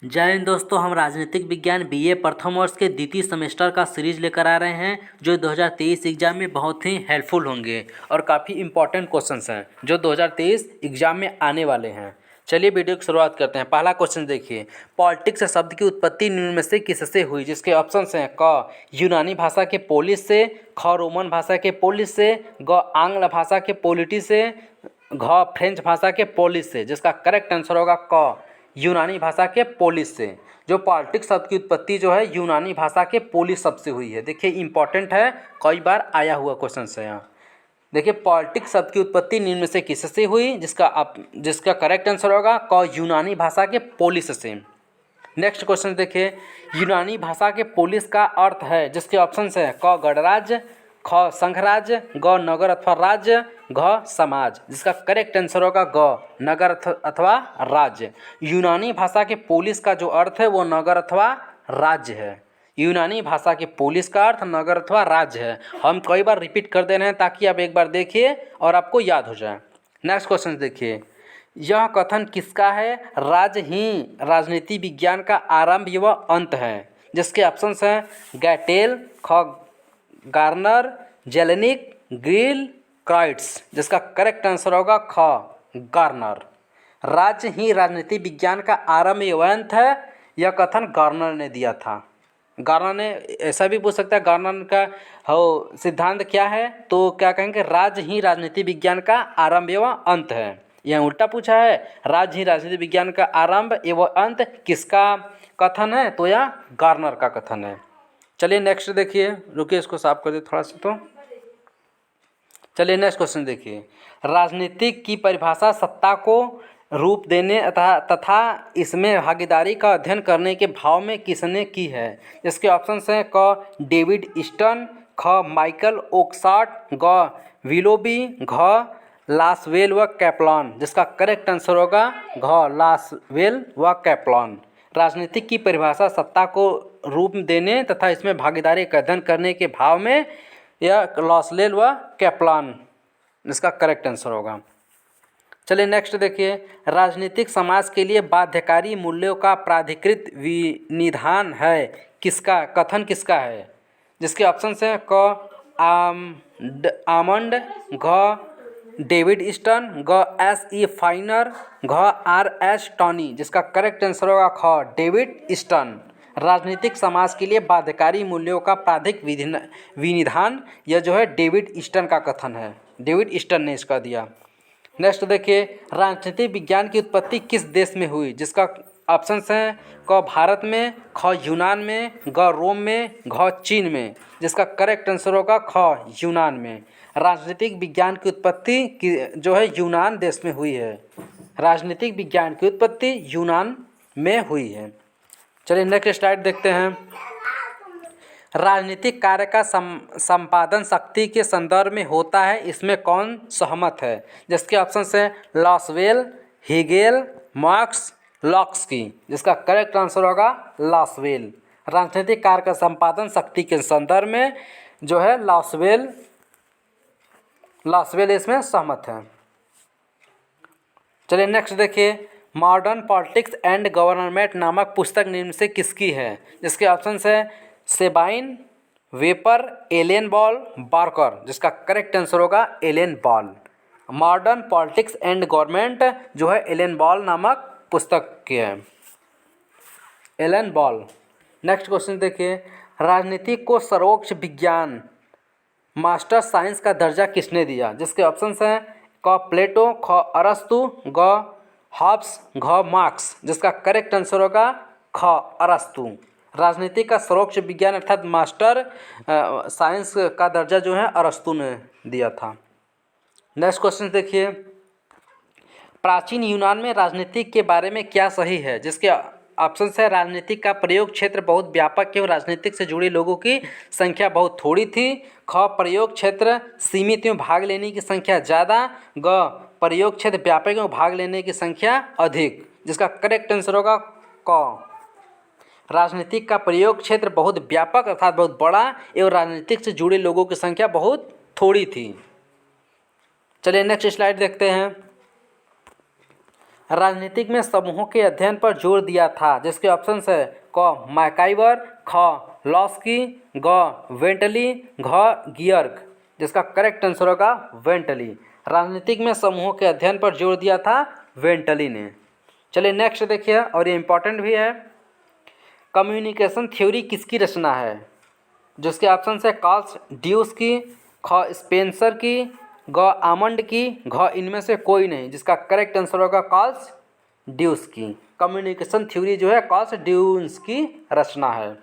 जय हिंद दोस्तों, हम राजनीतिक विज्ञान बीए प्रथम वर्ष के द्वितीय सेमेस्टर का सीरीज लेकर आ रहे हैं जो 2023 एग्जाम में बहुत ही हेल्पफुल होंगे और काफ़ी इंपॉर्टेंट क्वेश्चंस हैं जो 2023 एग्जाम में आने वाले हैं। चलिए वीडियो की शुरुआत करते हैं। पहला क्वेश्चन देखिए, पॉलिटिक्स शब्द की उत्पत्ति निम्न में से किससे हुई? जिसके ऑप्शंस हैं क यूनानी भाषा के पोलिस से, ख रोमन भाषा के पोलिस से, ग आंग्ल भाषा के पोलिटी से, घ फ्रेंच भाषा के पोलिस से। जिसका करेक्ट आंसर होगा क यूनानी भाषा के पोलिस से। जो पॉलिटिक्स शब्द की उत्पत्ति जो है यूनानी भाषा के पोलिस शब्द से हुई है। देखिए इंपॉर्टेंट है, कई बार आया हुआ क्वेश्चन है यहाँ। देखिए पॉलिटिक्स शब्द की उत्पत्ति निम्न में से किससे हुई? जिसका करेक्ट आंसर होगा क यूनानी भाषा के पोलिस से। नेक्स्ट क्वेश्चन देखिए, यूनानी भाषा के पोलिस का अर्थ है। जिसके ऑप्शन है क गणराज्य, ख संघराज्य, ग नगर अथवा राज्य, घ समाज। जिसका करेक्ट आंसर होगा ग नगर अथवा राज्य। यूनानी भाषा के पोलिस का जो अर्थ है वो नगर अथवा राज्य है। यूनानी भाषा के पोलिस का अर्थ नगर अथवा राज्य है। हम कई बार रिपीट कर दे रहे हैं ताकि आप एक बार देखिए और आपको याद हो जाए। नेक्स्ट क्वेश्चन देखिए, यह कथन किसका है? राज्य ही राजनीति विज्ञान का आरंभ व अंत है। जिसके ऑप्शंस हैं गैटेल, ख गार्नर, जेलेनिक, ग्रिल, क्राइट्स। जिसका करेक्ट आंसर होगा ख गार्नर। राज्य ही राजनीति विज्ञान का आरंभ एवं अंत है, यह कथन गार्नर ने दिया था। गार्नर ने ऐसा भी पूछ सकता है गार्नर का हो सिद्धांत क्या है, तो क्या कहेंगे? राज्य ही राजनीति विज्ञान का आरंभ एवं अंत है। यह उल्टा पूछा है, राज्य ही राजनीति विज्ञान का आरंभ एवं अंत किसका कथन है? तो यह गार्नर का कथन है। चलिए नेक्स्ट देखिए, रुकिए इसको साफ कर दे थोड़ा सा। तो चलिए नेक्स्ट क्वेश्चन देखिए, राजनीतिक की परिभाषा सत्ता को रूप देने तथा इसमें भागीदारी का अध्ययन करने के भाव में किसने की है? इसके ऑप्शंस हैं क डेविड ईस्टन, ख माइकल ओकसाट, ग विलोबी, घ लासवेल व कैप्लान। जिसका करेक्ट आंसर होगा घ लासवेल व कैप्लान। राजनीतिक की परिभाषा सत्ता को रूप देने तथा इसमें भागीदारी का अध्ययन करने के भाव में यह लासवेल व कैप्लान इसका करेक्ट आंसर होगा। चलिए नेक्स्ट देखिए, राजनीतिक समाज के लिए बाध्यकारी मूल्यों का प्राधिकृत विनिधान है किसका? कथन किसका है? जिसके ऑप्शंस हैं क आमंड, घ डेविड ईस्टन, ग एस ई फाइनर, घ आर एस टॉनी। जिसका करेक्ट आंसर होगा ख डेविड ईस्टन। राजनीतिक समाज के लिए बाध्यकारी मूल्यों का प्राधिक विनिधान यह जो है डेविड ईस्टन का कथन है। डेविड ईस्टन ने इसका दिया। नेक्स्ट देखिए, राजनीतिक विज्ञान की उत्पत्ति किस देश में हुई? जिसका ऑप्शंस हैं क भारत में, ख यूनान में, ग रोम में, घ चीन में। जिसका करेक्ट आंसर होगा ख यूनान में। राजनीतिक विज्ञान की उत्पत्ति जो है यूनान देश में हुई है। राजनीतिक विज्ञान की उत्पत्ति यूनान में हुई है। चलिए नेक्स्ट स्लाइड देखते हैं। राजनीतिक कार्य का संपादन शक्ति के संदर्भ में होता है, इसमें कौन सहमत है? जिसके ऑप्शंस हैं लासवेल, हेगेल, मार्क्स, लॉक्सकी। जिसका करेक्ट आंसर होगा लासवेल। राजनीतिक कार्य का संपादन शक्ति के संदर्भ में जो है लासवेल इसमें सहमत है। चलिए नेक्स्ट देखिए, मॉडर्न पॉलिटिक्स एंड गवर्नमेंट नामक पुस्तक निम्न से किसकी है? जिसके ऑप्शंस हैं Sabine, Weber, Alan Ball, Barker. जिसका करेक्ट आंसर होगा Alan Ball. Modern politics and government जो है एलेन बॉल नामक पुस्तक की है। Allen ball. नेक्स्ट क्वेश्चन देखिए, राजनीति को सर्वोच्च विज्ञान मास्टर साइंस का दर्जा किसने दिया? जिसके ऑप्शंस हैं क प्लेटो, ख अरस्तु, ग हॉब्स, घ मार्क्स। जिसका करेक्ट आंसर होगा ख अरस्तु। राजनीति का सर्वोच्च विज्ञान अर्थात मास्टर साइंस का दर्जा जो है अरस्तु ने दिया था। नेक्स्ट क्वेश्चन देखिए, प्राचीन यूनान में राजनीति के बारे में क्या सही है? जिसके ऑप्शन है राजनीतिक का प्रयोग क्षेत्र बहुत व्यापक एवं राजनीतिक से जुड़े लोगों की संख्या बहुत थोड़ी थी। ख प्रयोग क्षेत्र सीमित एवं भाग लेने की संख्या ज़्यादा। ग प्रयोग क्षेत्र व्यापक एवं भाग लेने की संख्या अधिक। जिसका करेक्ट आंसर होगा क राजनीतिक का प्रयोग क्षेत्र बहुत व्यापक अर्थात बहुत बड़ा एवं राजनीतिक से जुड़े लोगों की संख्या बहुत थोड़ी थी। चलिए नेक्स्ट स्लाइड देखते हैं। राजनीतिक में समूहों के अध्ययन पर जोर दिया था, जिसके ऑप्शन है क मैकाइवर, ख लॉस्की, ग वेंटली, घ गियर्क, जिसका करेक्ट आंसर होगा वेंटली। राजनीतिक में समूहों के अध्ययन पर जोर दिया था वेंटली ने। चलिए नेक्स्ट देखिए, और ये इंपॉर्टेंट भी है। कम्युनिकेशन थ्योरी किसकी रचना है? जिसके ऑप्शन है कार्ल ड्यूस की, ख स्पेंसर की, ग आमंड की, घ इनमें से कोई नहीं, जिसका करेक्ट आंसर होगा कार्ल ड्यूस की। कम्युनिकेशन थ्योरी जो है कार्ल ड्यूस की रचना है।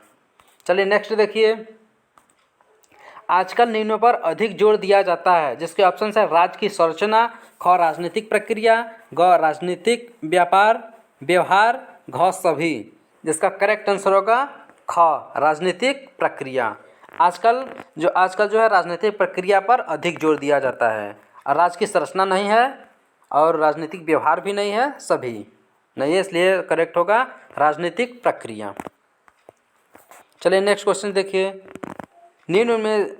चलिए नेक्स्ट देखिए। आजकल निम्न पर अधिक जोर दिया जाता है, जिसके ऑप्शन है राज्य की संरचना, ख राजनीतिक प्रक्रिया, ग राजनीतिक व्यवहार, घ सभी, जिसका करेक्ट आंसर होगा ख राजनीतिक प्रक्रिया। आजकल जो है राजनीतिक प्रक्रिया पर अधिक जोर दिया जाता है, और राज्य की संरचना नहीं है और राजनीतिक व्यवहार भी नहीं है, सभी नहीं है, इसलिए करेक्ट होगा राजनीतिक प्रक्रिया। चलिए नेक्स्ट क्वेश्चन देखिए। निम्न में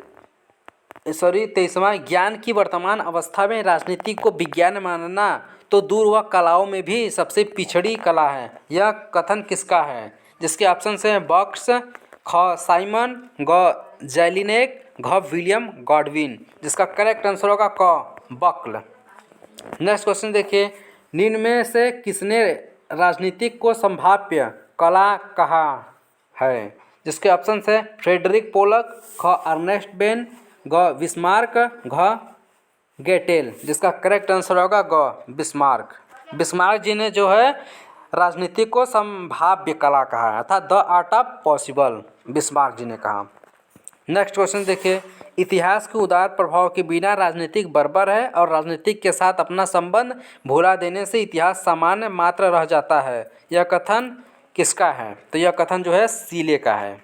23वां ज्ञान की वर्तमान अवस्था में राजनीति को विज्ञान मानना तो दूर व कलाओं में भी सबसे पिछड़ी कला है, यह कथन किसका है? जिसके ऑप्शन हैं बॉक्स, ख साइमन, ग जैलिनेक, घ विलियम गॉडविन, जिसका करेक्ट आंसर होगा क बक्ल। नेक्स्ट क्वेश्चन देखिए। निम्न में से किसने राजनीतिक को संभाव्य कला कहा है? जिसके ऑप्शन है फ्रेडरिक पोलक, ख अर्नेस्ट बेन, ग बिस्मार्क, घ गेटेल, जिसका करेक्ट आंसर होगा ग बिस्मार्क। बिस्मार्क जी ने जो है राजनीति को संभाव्य कला कहा है, अर्थात the art of possible, Bismarck ji ने कहा। नेक्स्ट क्वेश्चन देखिए। इतिहास के उदार प्रभाव के बिना राजनीतिक बर्बर है और राजनीतिक के साथ अपना संबंध भुला देने से इतिहास सामान्य मात्र रह जाता है, यह कथन किसका है? तो यह कथन जो है सीले का है।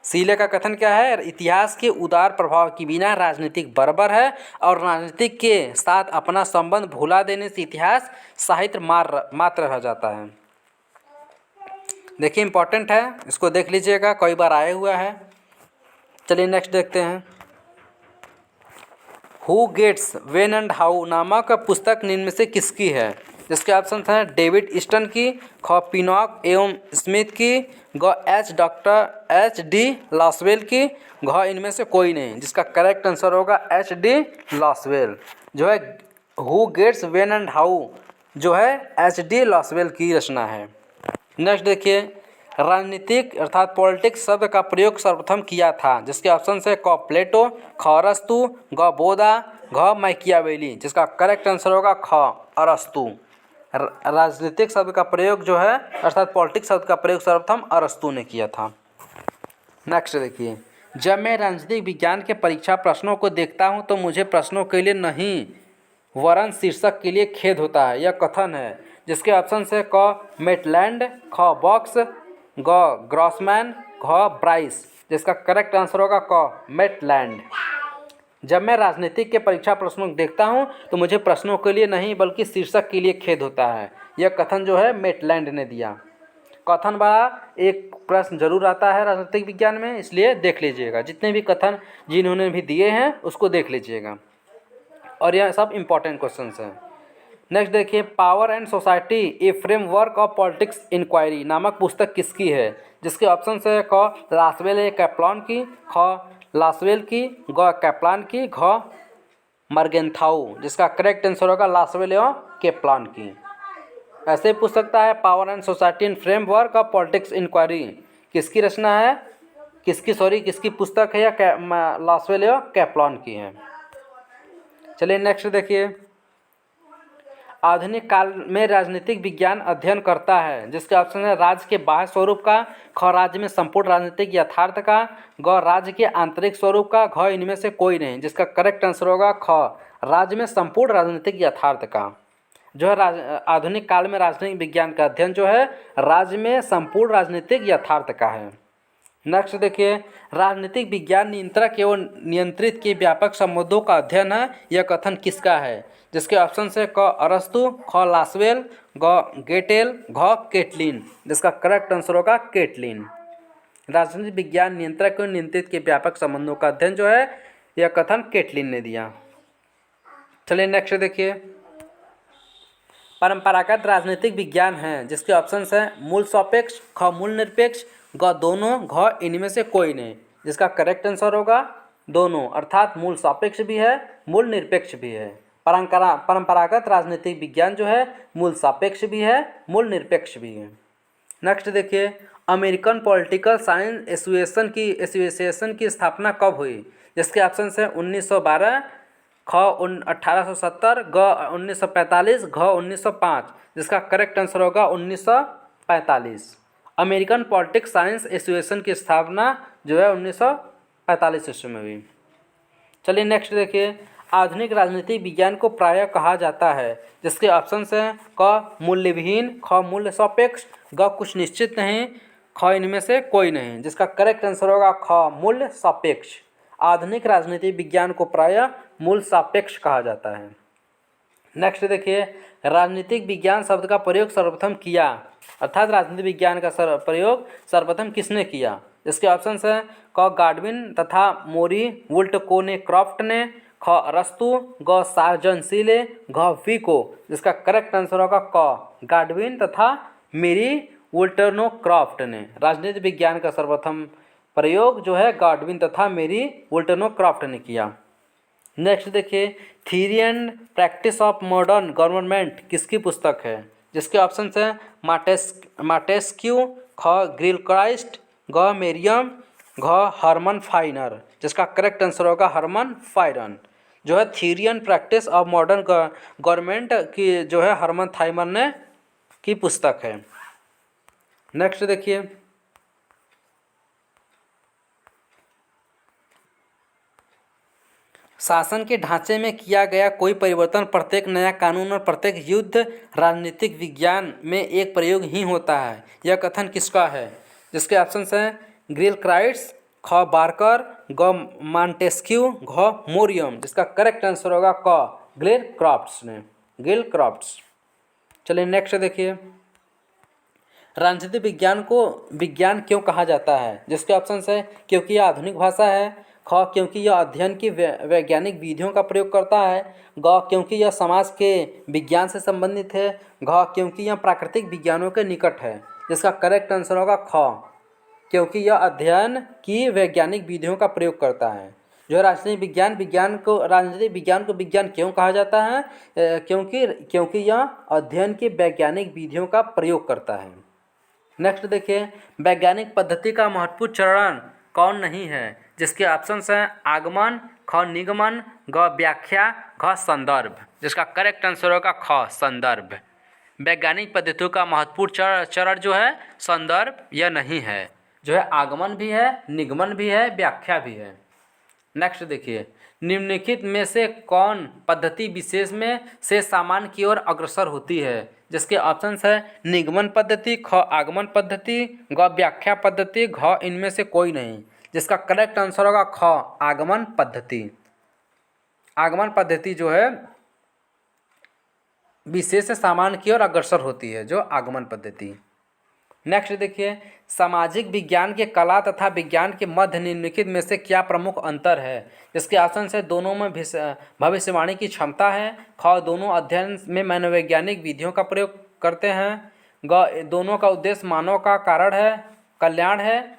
सीले का कथन क्या है? इतिहास के उदार प्रभाव के बिना राजनीतिक बर्बर है और राजनीतिक के साथ अपना संबंध भुला देने से इतिहास साहित्य मात्र रह जाता है। देखिए इंपॉर्टेंट है, इसको देख लीजिएगा, कई बार आया हुआ है। चलिए नेक्स्ट देखते हैं। Who gets when and how नामक पुस्तक निम्न में से किसकी है? जिसके ऑप्शन हैं डेविड ईस्टन की, ख पिनॉक एवं स्मिथ की, ग डॉक्टर एच डी लॉसवेल की, घ इनमें से कोई नहीं, जिसका करेक्ट आंसर होगा एच डी लॉसवेल। जो है who gets when and how जो है एच डी लॉसवेल की रचना है। नेक्स्ट देखिए। राजनीतिक अर्थात पॉलिटिक्स शब्द का प्रयोग सर्वप्रथम किया था, जिसके ऑप्शन है क प्लेटो, ख अरस्तु, ग बोधा, घ मैकियावेली, जिसका करेक्ट आंसर होगा ख अरस्तु। राजनीतिक शब्द का प्रयोग जो है अर्थात पॉलिटिक्स शब्द का प्रयोग सर्वप्रथम अरस्तु ने किया था। नेक्स्ट देखिए। जब मैं राजनीतिक विज्ञान के परीक्षा प्रश्नों को देखता हूं तो मुझे प्रश्नों के लिए नहीं वरन शीर्षक के लिए खेद होता है, यह कथन है। जिसके ऑप्शन है क मेटलैंड, ख बॉक्स, ग ग्रॉसमैन, घ ब्राइस, जिसका करेक्ट आंसर होगा क मेटलैंड। जब मैं राजनीतिक के परीक्षा प्रश्नों को देखता हूं तो मुझे प्रश्नों के लिए नहीं बल्कि शीर्षक के लिए खेद होता है, यह कथन जो है मेटलैंड ने दिया। कथन वाला एक प्रश्न जरूर आता है राजनीतिक विज्ञान में, इसलिए देख लीजिएगा, जितने भी कथन जिन्होंने भी दिए हैं उसको देख लीजिएगा, और यह सब इंपॉर्टेंट क्वेश्चंस हैं। नेक्स्ट देखिए। Power and society a framework of politics inquiry नामक पुस्तक किसकी है? जिसके ऑप्शन है क लासवेल ए कैप्लान की, ख लासवेल की, ग कैप्लान की, घ मर्गेंथाउ, जिसका करेक्ट आंसर होगा लासवेल एवं कैप्लान की। ऐसे पूछ सकता है power and society in framework of politics inquiry किसकी रचना है, किसकी पुस्तक है, या लासवेल एवं कैप्लान की है। चलिए नेक्स्ट देखिए। आधुनिक काल में राजनीतिक विज्ञान अध्ययन करता है, जिसके ऑप्शन है राज्य के बाह्य स्वरूप का, ख राज्य में संपूर्ण राजनीतिक यथार्थ का, ग राज्य के आंतरिक स्वरूप का, घ इनमें से कोई नहीं, जिसका करेक्ट आंसर होगा ख राज्य में संपूर्ण राजनीतिक यथार्थ का। जो है आधुनिक काल में राजनीतिक विज्ञान का अध्ययन जो है राज्य में संपूर्ण राजनीतिक यथार्थ का है। नेक्स्ट देखिए। राजनीतिक विज्ञान नियंत्रक एवं नियंत्रित के व्यापक संबंधों का अध्ययन है, यह कथन किसका है? जिसके ऑप्शन है क अरस्तु, ख लासवेल, ग गेटेल, घ केटलिन, जिसका करेक्ट आंसर होगा केटलिन। राजनीतिक विज्ञान नियंत्रक एवं नियंत्रित के व्यापक संबंधों का अध्ययन जो है यह कथन केटलिन ने दिया। चलिए नेक्स्ट देखिए। परंपरागत राजनीतिक विज्ञान है, जिसके ऑप्शंस हैं मूल सापेक्ष, ख मूल निरपेक्ष, ग दोनों, घ इनमें से कोई नहीं। जिसका करेक्ट आंसर होगा दोनों, अर्थात मूल सापेक्ष भी है, मूल निरपेक्ष भी है। परंपरागत राजनीतिक विज्ञान जो है मूल सापेक्ष भी है, मूल निरपेक्ष भी है। नेक्स्ट देखिए, अमेरिकन पॉलिटिकल साइंस एसोसिएशन की स्थापना कब हुई? जिसके ऑप्शन है 1912, ख 1870, ग 1945, घ 1905। जिसका करेक्ट आंसर होगा 1945। अमेरिकन पॉलिटिक्स साइंस एसोसिएशन की स्थापना जो है 1945 ईस्वी में हुई। चलिए नेक्स्ट देखिए, आधुनिक राजनीतिक विज्ञान को प्रायः कहा जाता है। जिसके ऑप्शंस हैं क मूल्यविहीन, ख मूल्य सापेक्ष, ग कुछ निश्चित नहीं, ख इनमें से कोई नहीं। जिसका करेक्ट आंसर होगा ख मूल्य सापेक्ष। आधुनिक राजनीतिक विज्ञान को प्रायः मूल सापेक्ष कहा जाता है। नेक्स्ट देखिए, राजनीतिक विज्ञान शब्द का प्रयोग सर्वप्रथम किया, अर्थात राजनीतिक विज्ञान का प्रयोग सर्वप्रथम किसने किया? इसके ऑप्शंस हैं क गाडविन तथा मोरी वुल्टकोनेक्रॉफ्ट ने, ख अरस्तु, ग सार्जेंसीले, घ विको। जिसका करेक्ट आंसर होगा क गाडविन तथा मेरी वुल्टनोक्रॉफ्ट ने। राजनीतिक विज्ञान का सर्वप्रथम प्रयोग जो है गाडविन तथा मेरी वुल्टनोक्रॉफ्ट ने किया। नेक्स्ट देखिए, theory and practice of modern government किसकी पुस्तक है? जिसके ऑप्शन हैं माटेस्क्यू, ख ग्रिलक्राइस्ट, ग मेरियम, घ हरमन फाइनर। जिसका करेक्ट आंसर होगा हरमन फाइनर। जो है theory and practice of modern government की जो है हरमन थाइमर ने की पुस्तक है। नेक्स्ट देखिए, शासन के ढांचे में किया गया कोई परिवर्तन प्रत्येक नया कानून और प्रत्येक युद्ध राजनीतिक विज्ञान में एक प्रयोग ही होता है। यह कथन किसका है? जिसके ऑप्शंस हैं ग्रिलक्राइट्स, ख बार्कर, ग मॉन्टेस्क्यू, घ मोरियम। जिसका करेक्ट आंसर होगा क ग्रिलक्राफ्ट्स ने, ग्रिलक्राफ्ट्स। चलिए नेक्स्ट देखिए, राजनीतिक विज्ञान को विज्ञान क्यों कहा जाता है? जिसके ऑप्शंस है क्योंकि यह आधुनिक भाषा है, ख क्योंकि यह अध्ययन की वैज्ञानिक विधियों का प्रयोग करता है, ग क्योंकि यह समाज के विज्ञान से संबंधित है, घ क्योंकि यह प्राकृतिक विज्ञानों के निकट है। जिसका करेक्ट आंसर होगा ख क्योंकि यह अध्ययन की वैज्ञानिक विधियों का प्रयोग करता है। जो राजनीतिक विज्ञान को विज्ञान क्यों कहा जाता है? क्योंकि यह अध्ययन की वैज्ञानिक विधियों का प्रयोग करता है। नेक्स्ट देखिए, वैज्ञानिक पद्धति का महत्वपूर्ण चरण कौन नहीं है? जिसके ऑप्शंस हैं आगमन, ख निगमन, ग व्याख्या, घ संदर्भ। जिसका करेक्ट आंसर होगा ख संदर्भ। वैज्ञानिक पद्धतियों का महत्वपूर्ण चरण जो है संदर्भ यह नहीं है। जो है आगमन भी है, निगमन भी है, व्याख्या भी है। नेक्स्ट देखिए, निम्नलिखित में से कौन पद्धति विशेष में से सामान्य की ओर अग्रसर होती है? जिसके ऑप्शंस है निगमन पद्धति, ख आगमन पद्धति, ग व्याख्या पद्धति, घ इनमें से कोई नहीं। जिसका करेक्ट आंसर होगा ख आगमन पद्धति। आगमन पद्धति जो है विशेष से सामान्य की ओर अग्रसर होती है, जो आगमन पद्धति। नेक्स्ट देखिए, सामाजिक विज्ञान के कला तथा विज्ञान के मध्य निम्नलिखित में से क्या प्रमुख अंतर है? जिसके ऑप्शन है दोनों में भविष्यवाणी की क्षमता है, ख दोनों अध्ययन में मनोवैज्ञानिक विधियों का प्रयोग करते हैं, ग दोनों का उद्देश्य मानव का कारण है कल्याण है,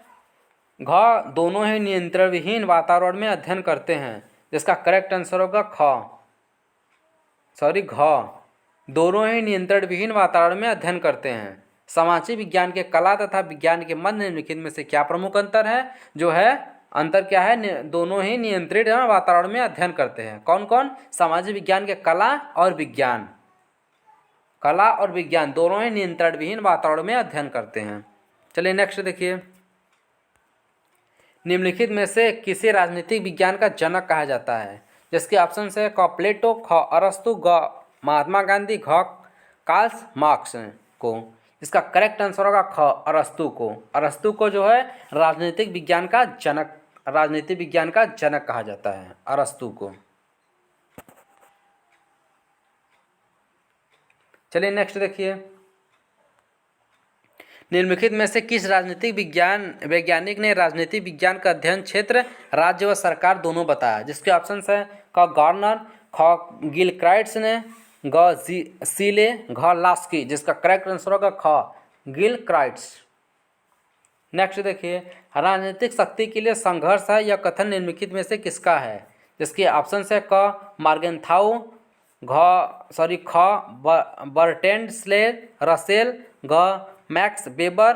घ दोनों ही नियंत्रण विहीन वातावरण में अध्ययन करते हैं। जिसका करेक्ट आंसर होगा घ दोनों ही नियंत्रण विहीन वातावरण में अध्ययन करते हैं। सामाजिक विज्ञान के कला तथा विज्ञान के मध्य निम्नलिखित में से क्या प्रमुख अंतर है? जो है अंतर क्या है? दोनों ही नियंत्रित वातावरण में अध्ययन करते हैं। कौन कौन? सामाजिक विज्ञान के कला और विज्ञान दोनों ही नियंत्रण विहीन वातावरण में अध्ययन करते हैं। चलिए नेक्स्ट देखिए, निम्नलिखित में से किसे राजनीतिक विज्ञान का जनक कहा जाता है? जिसके ऑप्शन है क प्लेटो, ख अरस्तु, ग महात्मा गांधी, घ कार्ल मार्क्स को। इसका करेक्ट आंसर होगा ख अरस्तु को। अरस्तु को जो है राजनीतिक विज्ञान का जनक कहा जाता है, अरस्तु को। चलिए नेक्स्ट देखिए, निम्नलिखित में से किस राजनीतिक वैज्ञानिक ने राजनीतिक विज्ञान का अध्ययन क्षेत्र राज्य व सरकार दोनों बताया? जिसके ऑप्शन है क गार्नर, ख गिलक्राइट्स ने, ग सीले, घ लास्की, जिसका करेक्ट आंसर होगा ख गिलक्राइट्स। नेक्स्ट देखिए, राजनीतिक शक्ति के लिए संघर्ष है यह कथन निम्नलिखित में से किसका है? जिसके ऑप्शन है क मार्गेनथाउ, ख बर्टेंड स्लेर रसेल, घ मैक्स वेबर,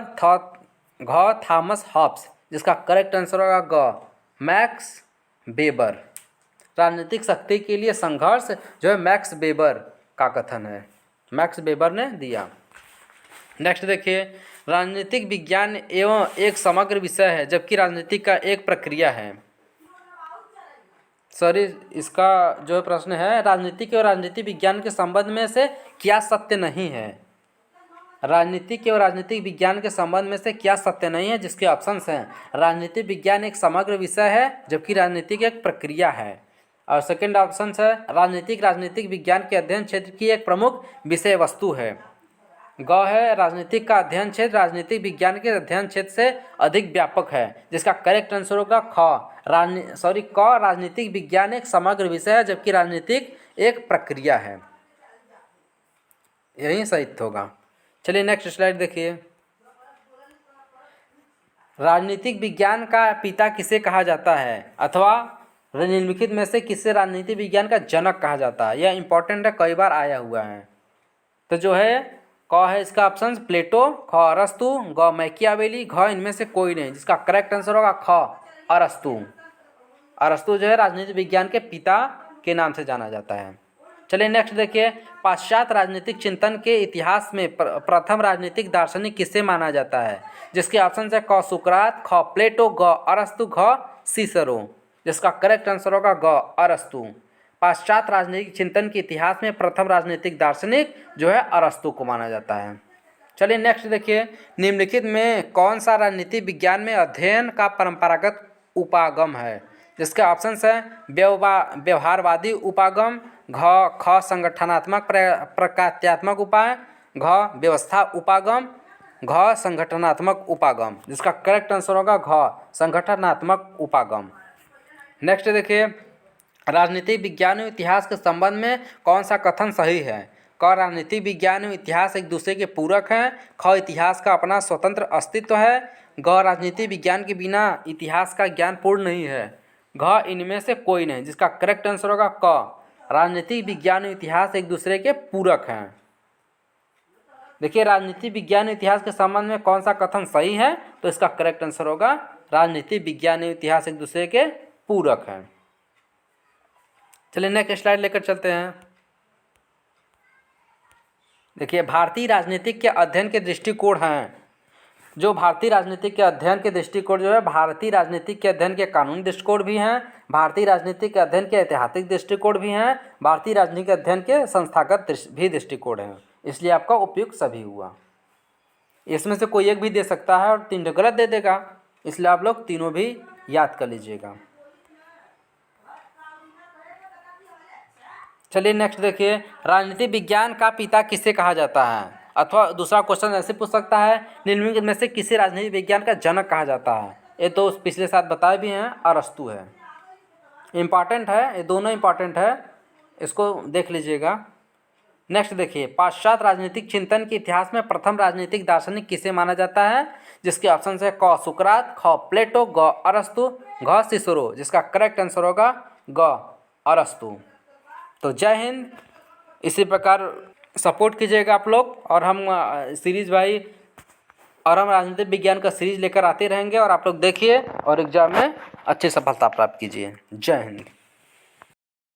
घ थॉमस हॉब्स, जिसका करेक्ट आंसर होगा ग मैक्स वेबर। राजनीतिक शक्ति के लिए संघर्ष जो है मैक्स वेबर का कथन है, मैक्स वेबर ने दिया। नेक्स्ट देखिए, राजनीतिक विज्ञान एवं एक समग्र विषय है जबकि राजनीतिक का एक प्रक्रिया है। सॉरी, इसका जो प्रश्न है, राजनीतिक और राजनीतिक विज्ञान के संबंध में से क्या सत्य नहीं है? राजनीतिक और राजनीतिक विज्ञान के संबंध में से क्या सत्य नहीं है? जिसके ऑप्शंस हैं, राजनीतिक विज्ञान एक समग्र विषय है जबकि राजनीतिक एक प्रक्रिया है। और सेकंड ऑप्शन है, राजनीतिक विज्ञान के अध्ययन क्षेत्र की एक प्रमुख विषय वस्तु है। ग है, राजनीतिक का अध्ययन क्षेत्र राजनीतिक विज्ञान के अध्ययन क्षेत्र से अधिक व्यापक है, जिसका करेक्ट आंसर होगा क राजनीतिक विज्ञान एक समग्र विषय है जबकि राजनीतिक एक प्रक्रिया है, यही सही होगा। चलिए नेक्स्ट स्लाइड देखिए, राजनीतिक विज्ञान का पिता किसे कहा जाता है अथवा निम्नलिखित में से किसे राजनीतिक विज्ञान का जनक कहा जाता है? यह इंपॉर्टेंट है, कई बार आया हुआ है। तो जो है क है इसका ऑप्शन प्लेटो, ख अरस्तु, ग मैकियावेली, घ इनमें से कोई नहीं, जिसका करेक्ट आंसर होगा ख अरस्तु। अरस्तु जो है राजनीतिक विज्ञान के पिता के नाम से जाना जाता है। चलिए नेक्स्ट देखिए, पाश्चात्य राजनीतिक चिंतन के इतिहास में प्रथम राजनीतिक दार्शनिक किसे माना जाता है? जिसके ऑप्शन है क सुकरात, ख प्लेटो, ग अरस्तु, घ सीसरो, जिसका करेक्ट आंसर होगा ग अरस्तु। पाश्चात्य राजनीतिक चिंतन के इतिहास में प्रथम राजनीतिक दार्शनिक जो है अरस्तु को माना जाता है। चलिए नेक्स्ट देखिए, निम्नलिखित में कौन सा राजनीतिक विज्ञान में अध्ययन का परंपरागत उपागम है? जिसके ऑप्शंस हैं व्यवहारवादी उपागम, ख संगठनात्मक प्रकात्यात्मक उपाय, घ व्यवस्था उपागम, घ संगठनात्मक उपागम, जिसका करेक्ट आंसर होगा घ संगठनात्मक उपागम। नेक्स्ट देखिए, राजनीतिक विज्ञान एवं इतिहास के संबंध में कौन सा कथन सही है? क राजनीतिक विज्ञान एवं इतिहास एक दूसरे के पूरक हैं, ख इतिहास का अपना स्वतंत्र अस्तित्व है, ग राजनीतिक विज्ञान के बिना इतिहास का ज्ञान पूर्ण नहीं है, घ इनमें से कोई नहीं, जिसका करेक्ट आंसर होगा क राजनीतिक विज्ञान एवं इतिहास एक दूसरे के पूरक हैं। देखिए, राजनीतिक विज्ञान एवं इतिहास के संबंध में कौन सा कथन सही है? तो इसका करेक्ट आंसर होगा राजनीतिक विज्ञान एवं इतिहास एक दूसरे के पूरक हैं। चलिए नेक्स्ट स्लाइड लेकर चलते हैं। देखिए, भारतीय राजनीतिक के अध्ययन के दृष्टिकोण हैं। जो भारतीय राजनीतिक के अध्ययन के दृष्टिकोण जो है, भारतीय राजनीतिक के अध्ययन के कानूनी दृष्टिकोण भी हैं, भारतीय राजनीतिक के अध्ययन के ऐतिहासिक दृष्टिकोण भी हैं, भारतीय राजनीतिक के अध्ययन के संस्थागत भी दृष्टिकोण हैं। इसलिए आपका उपयुक्त सभी हुआ। इसमें से कोई एक भी दे सकता है और 3 गलत दे देगा, इसलिए आप लोग तीनों भी याद कर लीजिएगा। चलिए नेक्स्ट देखिए, राजनीतिक विज्ञान का पिता किसे कहा जाता है? अथवा दूसरा क्वेश्चन ऐसे पूछ सकता है, निम्नलिखित में से किसे राजनीतिक विज्ञान का जनक कहा जाता है? ये तो पिछले साल बताए भी हैं, अरस्तु है। इम्पॉर्टेंट है, ये दोनों इम्पॉर्टेंट है, इसको देख लीजिएगा। नेक्स्ट देखिए, पाश्चात्य राजनीतिक चिंतन के इतिहास में प्रथम राजनीतिक दार्शनिक किसे माना जाता है? जिसके ऑप्शन है क सुकरात, ख प्लेटो, ग अरस्तु, घ सिसरो, जिसका करेक्ट आंसर होगा ग अरस्तु। तो जय हिंद। इसी प्रकार सपोर्ट कीजिएगा आप लोग, और हम सीरीज भाई और हम राजनीतिक विज्ञान का सीरीज लेकर आते रहेंगे, और आप लोग देखिए और एग्जाम में अच्छी सफलता प्राप्त कीजिए। जय हिंद।